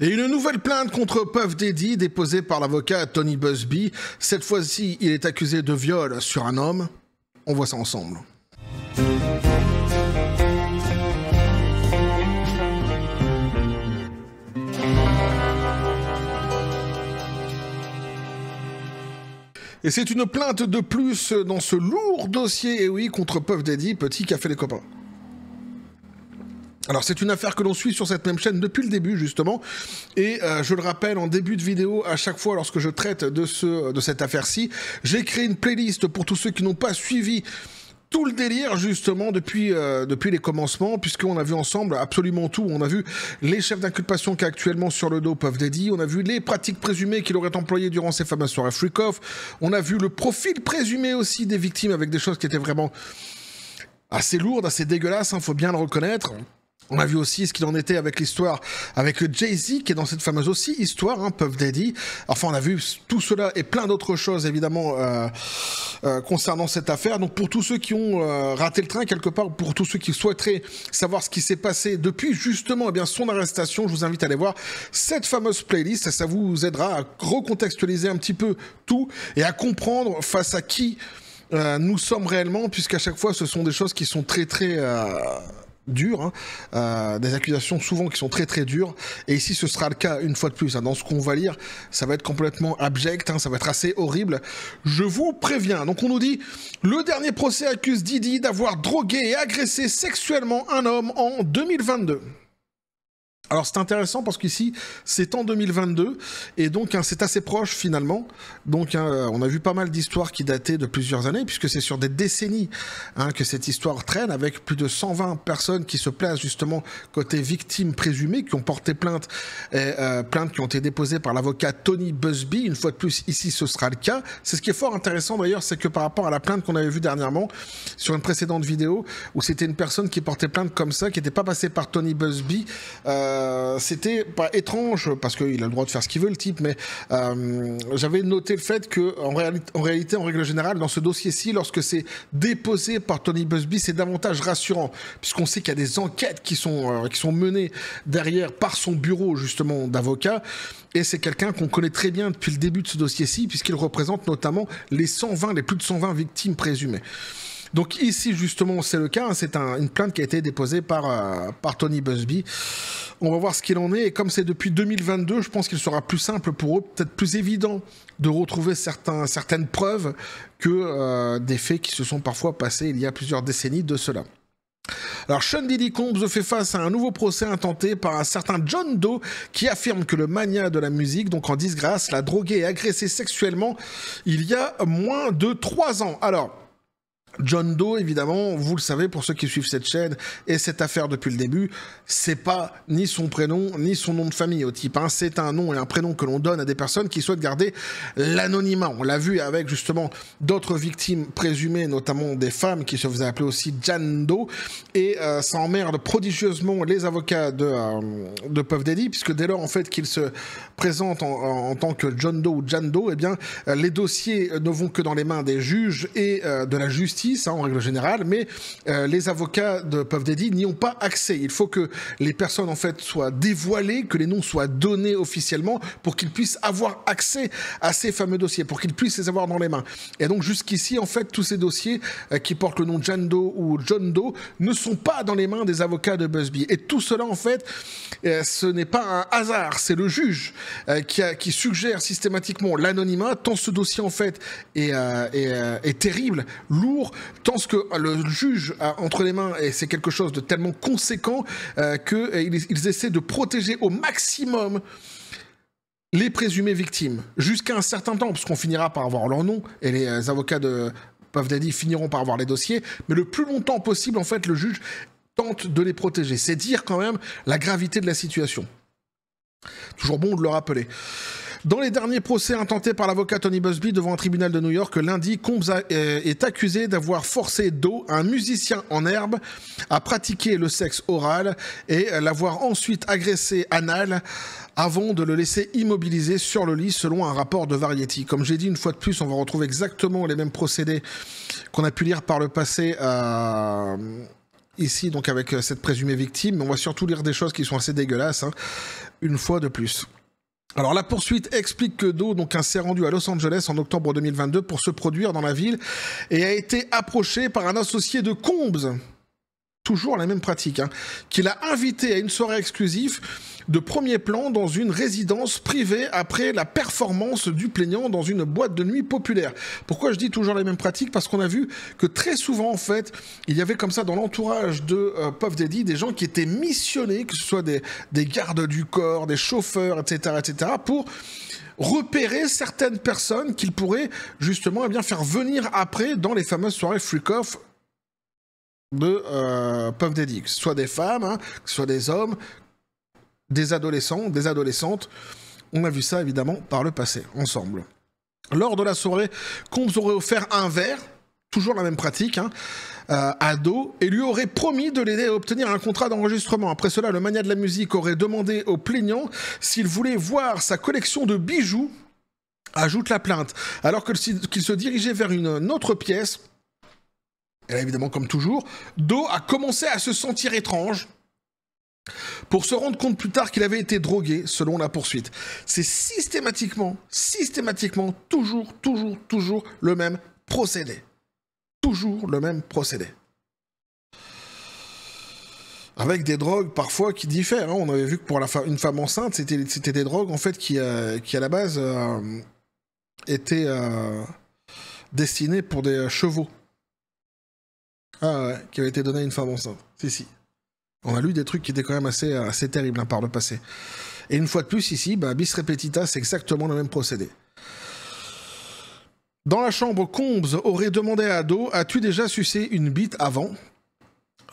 Et une nouvelle plainte contre Puff Daddy déposée par l'avocat Tony Buzbee. Cette fois-ci, il est accusé de viol sur un homme. On voit ça ensemble. Et c'est une plainte de plus dans ce lourd dossier, et oui, contre Puff Daddy, petit café les copains. Alors c'est une affaire que l'on suit sur cette même chaîne depuis le début justement, et je le rappelle en début de vidéo, à chaque fois lorsque je traite de cette affaire-ci, j'ai créé une playlist pour tous ceux qui n'ont pas suivi tout le délire justement depuis les commencements, puisqu'on a vu ensemble absolument tout. On a vu les chefs d'inculpation qui a actuellement sur le dos Puff Daddy, on a vu les pratiques présumées qu'il aurait employées durant ces fameuses soirées freak-off, on a vu le profil présumé aussi des victimes avec des choses qui étaient vraiment assez lourdes, assez dégueulasses, faut bien le reconnaître. On a vu aussi ce qu'il en était avec l'histoire avec Jay-Z qui est dans cette fameuse aussi histoire, Puff Daddy. Enfin, on a vu tout cela et plein d'autres choses évidemment concernant cette affaire. Donc pour tous ceux qui ont raté le train quelque part, pour tous ceux qui souhaiteraient savoir ce qui s'est passé depuis justement son arrestation, je vous invite à aller voir cette fameuse playlist. Ça vous aidera à recontextualiser un petit peu tout et à comprendre face à qui nous sommes réellement, puisqu'à chaque fois ce sont des choses qui sont très dures, des accusations souvent qui sont très dures, et ici ce sera le cas une fois de plus, dans ce qu'on va lire ça va être complètement abject, ça va être assez horrible, je vous préviens. Donc on nous dit, le dernier procès accuse Diddy d'avoir drogué et agressé sexuellement un homme en 2022. Alors c'est intéressant parce qu'ici c'est en 2022 et donc c'est assez proche finalement. Donc on a vu pas mal d'histoires qui dataient de plusieurs années puisque c'est sur des décennies que cette histoire traîne, avec plus de 120 personnes qui se placent justement côté victimes présumées, qui ont porté plainte, plaintes qui ont été déposées par l'avocat Tony Buzbee. Une fois de plus ici ce sera le cas. C'est ce qui est fort intéressant d'ailleurs, c'est que par rapport à la plainte qu'on avait vue dernièrement sur une précédente vidéo où c'était une personne qui portait plainte comme ça, qui n'était pas passée par Tony Buzbee, c'était pas étrange parce qu'il a le droit de faire ce qu'il veut le type, mais j'avais noté le fait que en réalité, en règle générale, dans ce dossier-ci, lorsque c'est déposé par Tony Buzbee, c'est davantage rassurant puisqu'on sait qu'il y a des enquêtes qui sont menées derrière par son bureau justement d'avocat, et c'est quelqu'un qu'on connaît très bien depuis le début de ce dossier-ci puisqu'il représente notamment les plus de 120 victimes présumées. Donc ici justement c'est le cas, c'est une plainte qui a été déposée par Tony Buzbee. On va voir ce qu'il en est, et comme c'est depuis 2022, je pense qu'il sera plus simple pour eux, peut-être plus évident de retrouver certaines preuves que des faits qui se sont parfois passés il y a plusieurs décennies de cela. Alors Sean Diddy Combs fait face à un nouveau procès intenté par un certain John Doe qui affirme que le mania de la musique, donc en disgrâce, l'a drogué et agressé sexuellement il y a moins de 3 ans. Alors John Doe, évidemment, vous le savez pour ceux qui suivent cette chaîne et cette affaire depuis le début, c'est pas ni son prénom ni son nom de famille au type, c'est un nom et un prénom que l'on donne à des personnes qui souhaitent garder l'anonymat. On l'a vu avec justement d'autres victimes présumées, notamment des femmes qui se faisaient appeler aussi John Doe, et ça emmerde prodigieusement les avocats de Puff Daddy, puisque dès lors en fait qu'il se présente en tant que John Doe ou John Doe, les dossiers ne vont que dans les mains des juges et de la justice en règle générale, mais les avocats de Puff Daddy n'y ont pas accès. Il faut que les personnes en fait soient dévoilées, que les noms soient donnés officiellement pour qu'ils puissent avoir accès à ces fameux dossiers, pour qu'ils puissent les avoir dans les mains. Et donc jusqu'ici en fait tous ces dossiers qui portent le nom John Doe ou John Doe ne sont pas dans les mains des avocats de Buzbee. Et tout cela en fait ce n'est pas un hasard, c'est le juge qui suggère systématiquement l'anonymat, tant ce dossier en fait est terrible, lourd, tant ce que le juge a entre les mains, et c'est quelque chose de tellement conséquent qu'ils essaient de protéger au maximum les présumées victimes, jusqu'à un certain temps, parce qu'on finira par avoir leur nom, et les avocats de Puff Daddy finiront par avoir les dossiers, mais le plus longtemps possible, en fait, le juge tente de les protéger. C'est dire quand même la gravité de la situation. Toujours bon de le rappeler. Dans les derniers procès intentés par l'avocat Tony Buzbee devant un tribunal de New York, lundi, Combs est accusé d'avoir forcé Doe, un musicien en herbe, à pratiquer le sexe oral et l'avoir ensuite agressé anal avant de le laisser immobilisé sur le lit, selon un rapport de Variety. Comme j'ai dit une fois de plus, on va retrouver exactement les mêmes procédés qu'on a pu lire par le passé ici, donc avec cette présumée victime, mais on va surtout lire des choses qui sont assez dégueulasses, hein, une fois de plus. Alors la poursuite explique que Doe donc s'est rendu à Los Angeles en octobre 2022 pour se produire dans la ville et a été approché par un associé de Combs, toujours la même pratique, hein, qui l'a invité à une soirée exclusive de premier plan dans une résidence privée après la performance du plaignant dans une boîte de nuit populaire. Pourquoi je dis toujours les mêmes pratiques? Parce qu'on a vu que très souvent, en fait, il y avait comme ça dans l'entourage de Puff Daddy des gens qui étaient missionnés, que ce soit des gardes du corps, des chauffeurs, etc., pour repérer certaines personnes qu'ils pourraient justement bien faire venir après dans les fameuses soirées freak-off de Puff Daddy, que ce soit des femmes, hein, que ce soit des hommes, des adolescents, des adolescentes. On a vu ça évidemment par le passé, ensemble. Lors de la soirée, Combs aurait offert un verre, toujours la même pratique, hein, à Doe, et lui aurait promis de l'aider à obtenir un contrat d'enregistrement. Après cela, le mania de la musique aurait demandé au plaignant s'il voulait voir sa collection de bijoux, ajoute la plainte, alors qu'il se dirigeait vers une autre pièce. Et là, évidemment, comme toujours, Doe a commencé à se sentir étrange, pour se rendre compte plus tard qu'il avait été drogué, selon la poursuite. C'est systématiquement, toujours le même procédé. Toujours le même procédé. Avec des drogues parfois qui diffèrent. Hein. On avait vu que pour une femme enceinte, c'était des drogues en fait qui à la base étaient destinées pour des chevaux. Ah ouais, qui avaient été données à une femme enceinte. Si. On a lu des trucs qui étaient quand même assez terribles hein, par le passé. Et une fois de plus, ici, bis repetita, c'est exactement le même procédé. Dans la chambre, Combs aurait demandé à Doe « As-tu déjà sucé une bite avant ?»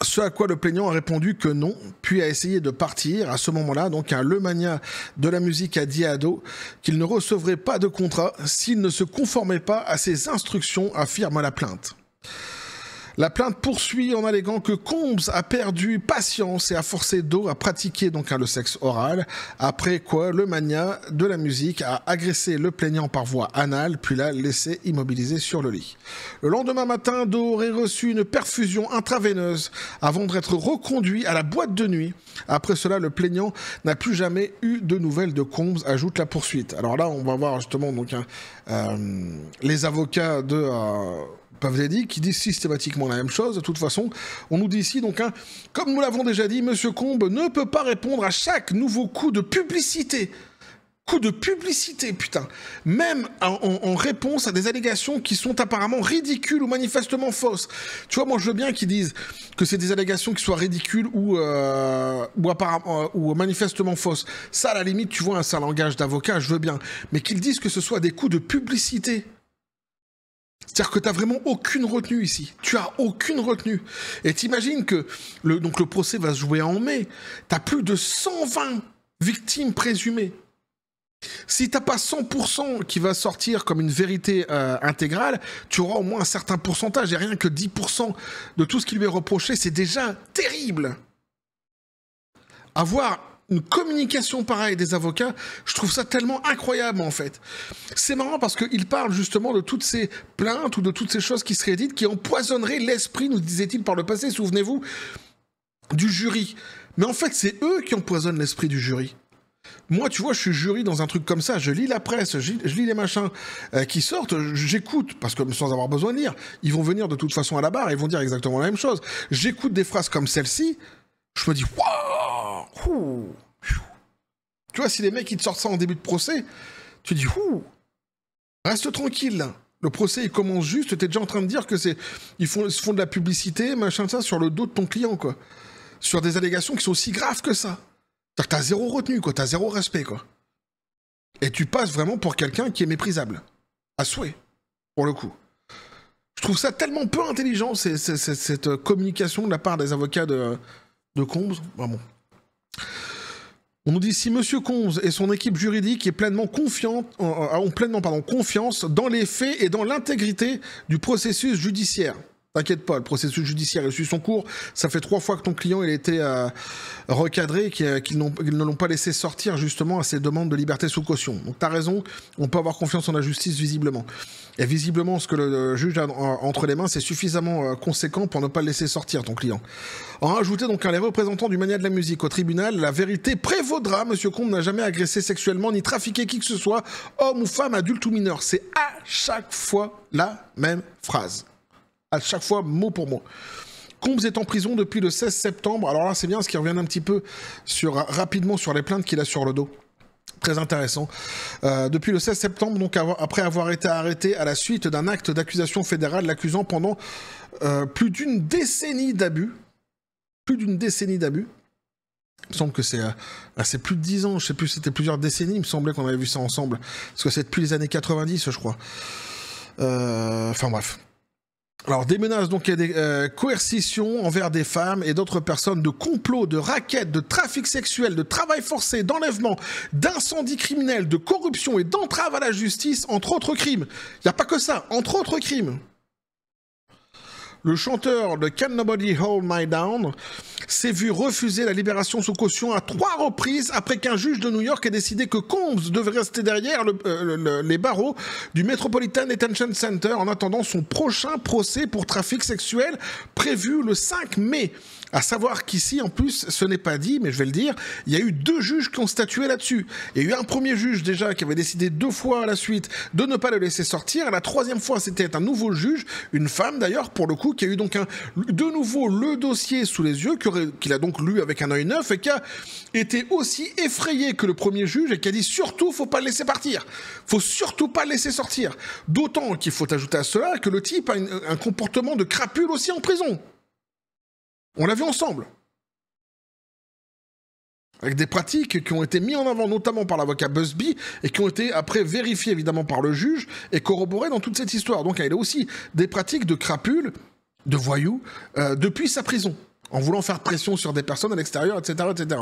Ce à quoi le plaignant a répondu que non, puis a essayé de partir. À ce moment-là, donc, le mania de la musique a dit à Doe qu'il ne recevrait pas de contrat s'il ne se conformait pas à ses instructions, affirme la plainte. La plainte poursuit en alléguant que Combs a perdu patience et a forcé Doe à pratiquer donc le sexe oral, après quoi le mania de la musique a agressé le plaignant par voie anale, puis l'a laissé immobilisé sur le lit. Le lendemain matin, Doe aurait reçu une perfusion intraveineuse avant d'être reconduit à la boîte de nuit. Après cela, le plaignant n'a plus jamais eu de nouvelles de Combs, ajoute la poursuite. Alors là, on va voir justement donc, les avocats de... Puff Daddy qui disent systématiquement la même chose. De toute façon, on nous dit ici, donc, comme nous l'avons déjà dit, Monsieur Combs ne peut pas répondre à chaque nouveau coup de publicité. Coup de publicité, putain. Même en réponse à des allégations qui sont apparemment ridicules ou manifestement fausses. Tu vois, moi, je veux bien qu'ils disent que c'est des allégations qui soient ridicules ou manifestement fausses. Ça, à la limite, tu vois, c'est un langage d'avocat, je veux bien. Mais qu'ils disent que ce soit des coups de publicité. C'est-à-dire que tu n'as vraiment aucune retenue ici. Tu as aucune retenue. Et t'imagines que le procès va se jouer en mai. Tu as plus de 120 victimes présumées. Si tu n'as pas 100% qui va sortir comme une vérité intégrale, tu auras au moins un certain pourcentage. Et rien que 10% de tout ce qui lui est reproché, c'est déjà terrible. Avoir une communication pareille des avocats, je trouve ça tellement incroyable en fait. C'est marrant parce qu'ils parlent justement de toutes ces plaintes ou de toutes ces choses qui seraient dites, qui empoisonneraient l'esprit, nous disait-il par le passé, souvenez-vous, du jury. Mais en fait, c'est eux qui empoisonnent l'esprit du jury. Moi, tu vois, je suis jury dans un truc comme ça, je lis la presse, je lis les machins qui sortent, j'écoute, parce que sans avoir besoin de lire, ils vont venir de toute façon à la barre, ils vont dire exactement la même chose. J'écoute des phrases comme celle-ci, je me dis, waouh! Tu vois, si les mecs ils te sortent ça en début de procès, tu dis, reste tranquille là. Le procès il commence juste, t'es déjà en train de dire que ils se font de la publicité, machin ça, sur le dos de ton client, quoi. Sur des allégations qui sont aussi graves que ça. C'est-à-dire que t'as zéro retenue, quoi, t'as zéro respect, quoi. Et tu passes vraiment pour quelqu'un qui est méprisable. À souhait, pour le coup. Je trouve ça tellement peu intelligent, cette communication de la part des avocats de Combs. Bon. On nous dit si Monsieur Combs et son équipe juridique ont pleinement confiance dans les faits et dans l'intégrité du processus judiciaire. T'inquiète pas, le processus judiciaire a suit son cours. Ça fait 3 fois que ton client il a été recadré et qu'ils ne l'ont pas laissé sortir justement à ses demandes de liberté sous caution. Donc t'as raison, on peut avoir confiance en la justice visiblement. Et visiblement, ce que le juge a entre les mains, c'est suffisamment conséquent pour ne pas le laisser sortir, ton client. En rajouter donc les représentants du Mania de la musique au tribunal, la vérité prévaudra. Monsieur Combe n'a jamais agressé sexuellement ni trafiqué qui que ce soit, homme ou femme, adulte ou mineur. C'est à chaque fois la même phrase. À chaque fois, mot pour mot. Combs est en prison depuis le 16 septembre. Alors là, c'est bien ce qui revient un petit peu rapidement sur les plaintes qu'il a sur le dos. Très intéressant. Depuis le 16 septembre, donc après avoir été arrêté à la suite d'un acte d'accusation fédérale l'accusant pendant plus d'une décennie d'abus. Plus d'une décennie d'abus. Il me semble que c'est plus de 10 ans. Je sais plus, c'était plusieurs décennies. Il me semblait qu'on avait vu ça ensemble. Parce que c'est depuis les années 90, je crois. Enfin bref. Alors, des menaces donc et des coercitions envers des femmes et d'autres personnes, de complots, de rackets, de trafic sexuel, de travail forcé, d'enlèvement, d'incendie criminel, de corruption et d'entrave à la justice, entre autres crimes. Il n'y a pas que ça, entre autres crimes. Le chanteur de Can Nobody Hold Me Down s'est vu refuser la libération sous caution à 3 reprises après qu'un juge de New York ait décidé que Combs devait rester derrière les barreaux du Metropolitan Detention Center en attendant son prochain procès pour trafic sexuel prévu le 5 mai. À savoir qu'ici, en plus, ce n'est pas dit, mais je vais le dire, il y a eu 2 juges qui ont statué là-dessus. Il y a eu un premier juge déjà qui avait décidé 2 fois à la suite de ne pas le laisser sortir. Et la 3e fois, c'était un nouveau juge, une femme d'ailleurs, pour le coup, qui a eu donc de nouveau le dossier sous les yeux, qu'il a donc lu avec un œil neuf et qui a été aussi effrayé que le premier juge et qui a dit surtout, faut pas le laisser partir. Faut surtout pas le laisser sortir. D'autant qu'il faut ajouter à cela que le type a un comportement de crapule aussi en prison. On l'a vu ensemble. Avec des pratiques qui ont été mises en avant notamment par l'avocat Busby et qui ont été après vérifiées évidemment par le juge et corroborées dans toute cette histoire. Donc il a aussi des pratiques de crapule, de voyous, depuis sa prison, en voulant faire pression sur des personnes à l'extérieur, etc., etc.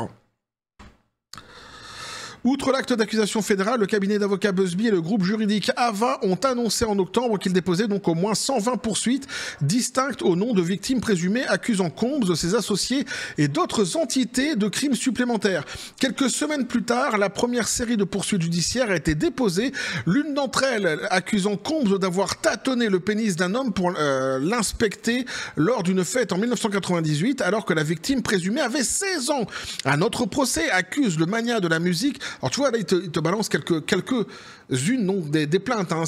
Outre l'acte d'accusation fédérale, le cabinet d'avocats Busby et le groupe juridique AVA ont annoncé en octobre qu'ils déposaient donc au moins 120 poursuites distinctes au nom de victimes présumées accusant Combs de ses associés et d'autres entités de crimes supplémentaires. Quelques semaines plus tard, la première série de poursuites judiciaires a été déposée, l'une d'entre elles accusant Combs d'avoir tâtonné le pénis d'un homme pour l'inspecter lors d'une fête en 1998 alors que la victime présumée avait 16 ans. Un autre procès accuse le Mania de la musique. Alors tu vois, là, il te balance quelques-unes donc, des plaintes. Hein.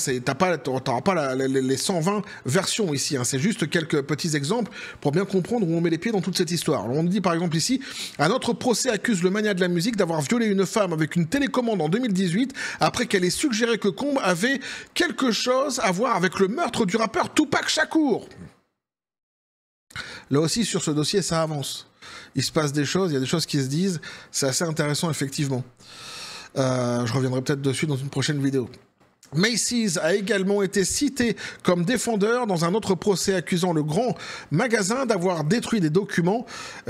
T'auras pas les 120 versions ici. Hein. C'est juste quelques petits exemples pour bien comprendre où on met les pieds dans toute cette histoire. Alors, on dit par exemple ici, un autre procès accuse le Mania de la musique d'avoir violé une femme avec une télécommande en 2018 après qu'elle ait suggéré que Combs avait quelque chose à voir avec le meurtre du rappeur Tupac Shakur. Là aussi, sur ce dossier, ça avance. Il se passe des choses, il y a des choses qui se disent. C'est assez intéressant, effectivement. Je reviendrai peut-être dessus dans une prochaine vidéo. Macy's a également été cité comme défendeur dans un autre procès accusant le grand magasin d'avoir détruit des documents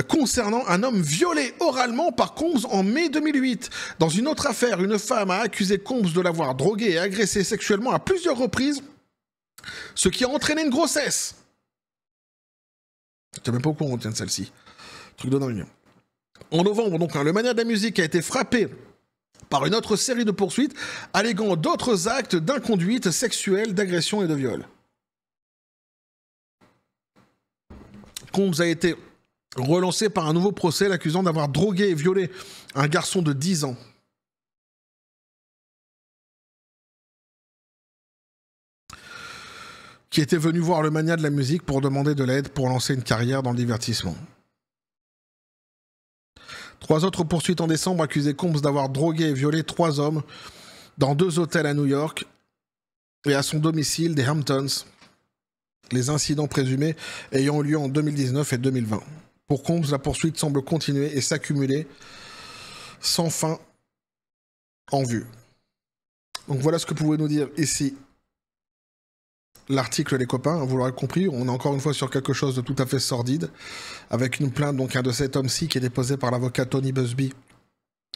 concernant un homme violé oralement par Combs en mai 2008. Dans une autre affaire, une femme a accusé Combs de l'avoir drogué et agressé sexuellement à plusieurs reprises, ce qui a entraîné une grossesse. Je ne sais même pas au courant de celle-ci. Truc de dingue. En novembre, donc, le Mania de la musique a été frappé par une autre série de poursuites alléguant d'autres actes d'inconduite sexuelle, d'agression et de viol. Combs a été relancé par un nouveau procès l'accusant d'avoir drogué et violé un garçon de 10 ans. Qui était venu voir le Mania de la musique pour demander de l'aide pour lancer une carrière dans le divertissement. 3 autres poursuites en décembre accusaient Combs d'avoir drogué et violé 3 hommes dans 2 hôtels à New York et à son domicile des Hamptons. Les incidents présumés ayant eu lieu en 2019 et 2020. Pour Combs, la poursuite semble continuer et s'accumuler sans fin en vue. Donc voilà ce que pouvait nous dire ici l'article, les copains. Vous l'aurez compris, on est encore une fois sur quelque chose de tout à fait sordide, avec une plainte donc de cet homme-ci qui est déposée par l'avocat Tony Busby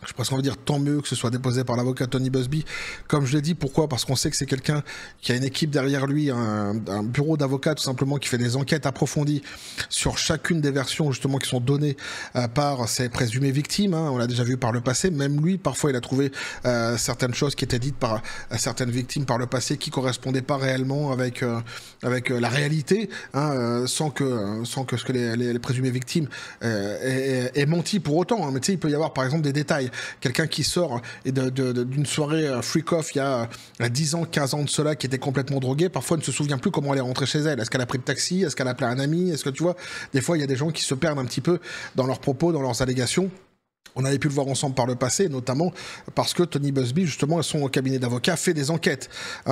Je pense qu'on va dire tant mieux que ce soit déposé par l'avocat Tony Buzbee. Comme je l'ai dit, pourquoi? Parce qu'on sait que c'est quelqu'un qui a une équipe derrière lui, un bureau d'avocats tout simplement, qui fait des enquêtes approfondies sur chacune des versions justement qui sont données par ses présumées victimes. Hein. On l'a déjà vu par le passé. Même lui, parfois, il a trouvé certaines choses qui étaient dites par certaines victimes par le passé qui correspondaient pas réellement avec la réalité, hein, sans que ce que les présumées victimes aient menti pour autant. Hein. Mais tu sais, il peut y avoir par exemple des détails. Quelqu'un qui sort d'une soirée freak-off il y a 10 ans, 15 ans de cela, qui était complètement drogué, parfois ne se souvient plus comment elle est rentrée chez elle. Est-ce qu'elle a pris le taxi? Est-ce qu'elle a appelé un ami? Est-ce que tu vois, des fois il y a des gens qui se perdent un petit peu dans leurs propos, dans leurs allégations. On avait pu le voir ensemble par le passé, notamment parce que Tony Buzbee, justement, à son cabinet d'avocats, fait des enquêtes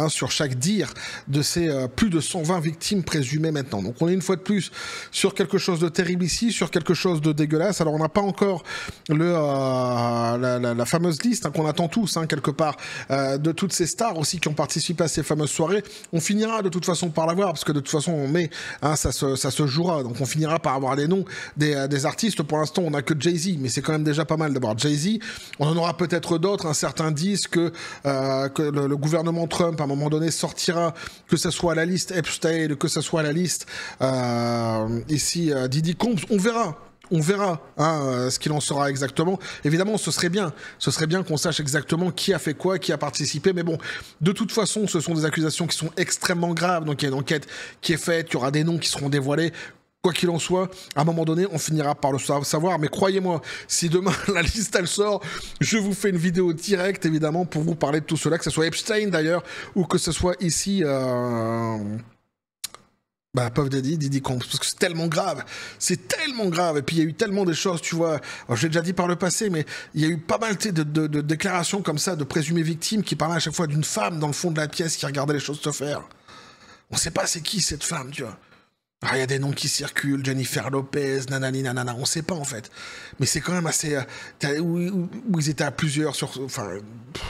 sur chaque dire de ces plus de 120 victimes présumées maintenant. Donc on est une fois de plus sur quelque chose de terrible ici, sur quelque chose de dégueulasse. Alors on n'a pas encore la fameuse liste qu'on attend tous, quelque part, de toutes ces stars aussi qui ont participé à ces fameuses soirées. On finira de toute façon par l'avoir, parce que de toute façon on met, ça se jouera. Donc on finira par avoir les noms des artistes. Pour l'instant on n'a que Jay-Z, mais c'est quand même déjà pas mal d'avoir Jay-Z. On en aura peut-être d'autres. Certains disent que le gouvernement Trump, à un moment donné, sortira, que ce soit à la liste Epstein, que ce soit à la liste ici Diddy Combs. On verra. On verra ce qu'il en sera exactement. Évidemment, ce serait bien qu'on sache exactement qui a fait quoi, qui a participé. Mais bon, de toute façon, ce sont des accusations qui sont extrêmement graves. Donc il y a une enquête qui est faite, il y aura des noms qui seront dévoilés. Quoi qu'il en soit, à un moment donné, on finira par le savoir. Mais croyez-moi, si demain la liste elle sort, je vous fais une vidéo directe, évidemment, pour vous parler de tout cela, que ce soit Epstein d'ailleurs, ou que ce soit ici Puff Daddy, Diddy Combs, parce que c'est tellement grave, et puis il y a eu tellement de choses, tu vois, alors, je l'ai déjà dit par le passé, mais il y a eu pas mal de déclarations comme ça, de présumées victimes, qui parlaient à chaque fois d'une femme dans le fond de la pièce qui regardait les choses se faire. On sait pas c'est qui cette femme, tu vois. Il y a des noms qui circulent, Jennifer Lopez, nanani nanana, on sait pas en fait. Mais c'est quand même assez... où ils étaient à plusieurs enfin,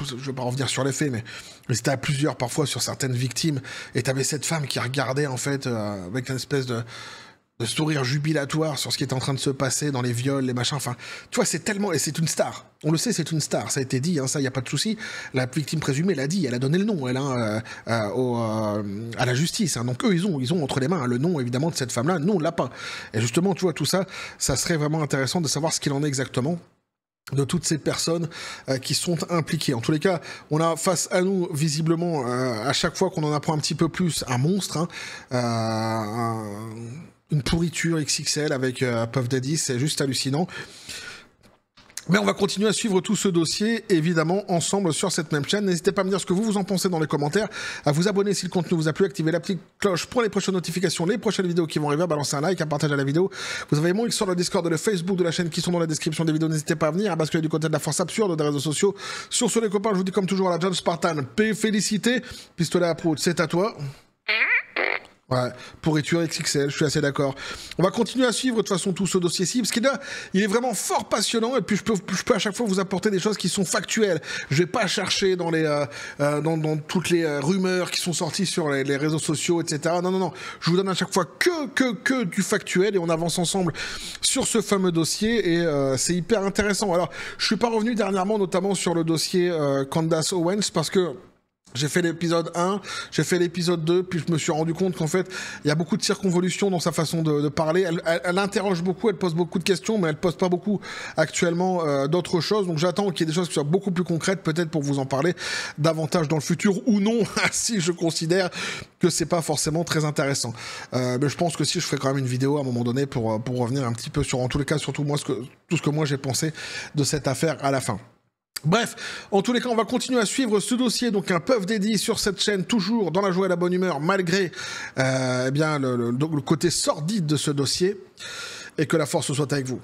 je vais pas revenir sur les faits, mais ils étaient à plusieurs parfois sur certaines victimes. Et t'avais cette femme qui regardait en fait avec une espèce de sourire jubilatoire sur ce qui est en train de se passer dans les viols, les machins, enfin, tu vois, c'est tellement... Et c'est une star. On le sait, c'est une star. Ça a été dit, ça, il n'y a pas de souci. La victime présumée l'a dit, elle a donné le nom, à la justice. Donc eux, ils ont entre les mains le nom, évidemment, de cette femme-là. Nous, on l'a pas. Et justement, tu vois, tout ça, ça serait vraiment intéressant de savoir ce qu'il en est exactement de toutes ces personnes qui sont impliquées. En tous les cas, on a face à nous, visiblement, à chaque fois qu'on en apprend un petit peu plus, un monstre, une pourriture XXL avec Puff Daddy, c'est juste hallucinant. Mais on va continuer à suivre tout ce dossier, évidemment, ensemble sur cette même chaîne. N'hésitez pas à me dire ce que vous en pensez dans les commentaires, à vous abonner si le contenu vous a plu, activer la petite cloche pour les prochaines notifications, les prochaines vidéos qui vont arriver, à balancer un like, à partager la vidéo. Vous avez mon X sur le Discord et le Facebook de la chaîne qui sont dans la description des vidéos. N'hésitez pas à venir, à basculer du côté de la force absurde des réseaux sociaux. Sur ce, les copains, je vous dis comme toujours à la John Spartan, paix, félicité, pistolet à prout, c'est à toi. Ouais, pourriture XXL, je suis assez d'accord. On va continuer à suivre de toute façon tout ce dossier-ci, parce qu'il est vraiment fort passionnant, et puis je peux à chaque fois vous apporter des choses qui sont factuelles. Je vais pas chercher dans dans toutes les rumeurs qui sont sorties sur les réseaux sociaux, etc. Non. Je vous donne à chaque fois que du factuel, et on avance ensemble sur ce fameux dossier, et c'est hyper intéressant. Alors, je suis pas revenu dernièrement, notamment sur le dossier Candace Owens, parce que j'ai fait l'épisode 1, j'ai fait l'épisode 2, puis je me suis rendu compte qu'en fait, il y a beaucoup de circonvolutions dans sa façon de parler. Elle interroge beaucoup, elle pose beaucoup de questions, mais elle pose pas beaucoup actuellement d'autres choses. Donc j'attends qu'il y ait des choses qui soient beaucoup plus concrètes, peut-être pour vous en parler davantage dans le futur, ou non, si je considère que c'est pas forcément très intéressant. Mais je pense que si je ferai quand même une vidéo à un moment donné pour revenir un petit peu sur, en tous les cas, surtout moi, tout ce que moi j'ai pensé de cette affaire à la fin. Bref, en tous les cas, on va continuer à suivre ce dossier, donc un Puff Daddy sur cette chaîne, toujours dans la joie et la bonne humeur, malgré le côté sordide de ce dossier, et que la force soit avec vous.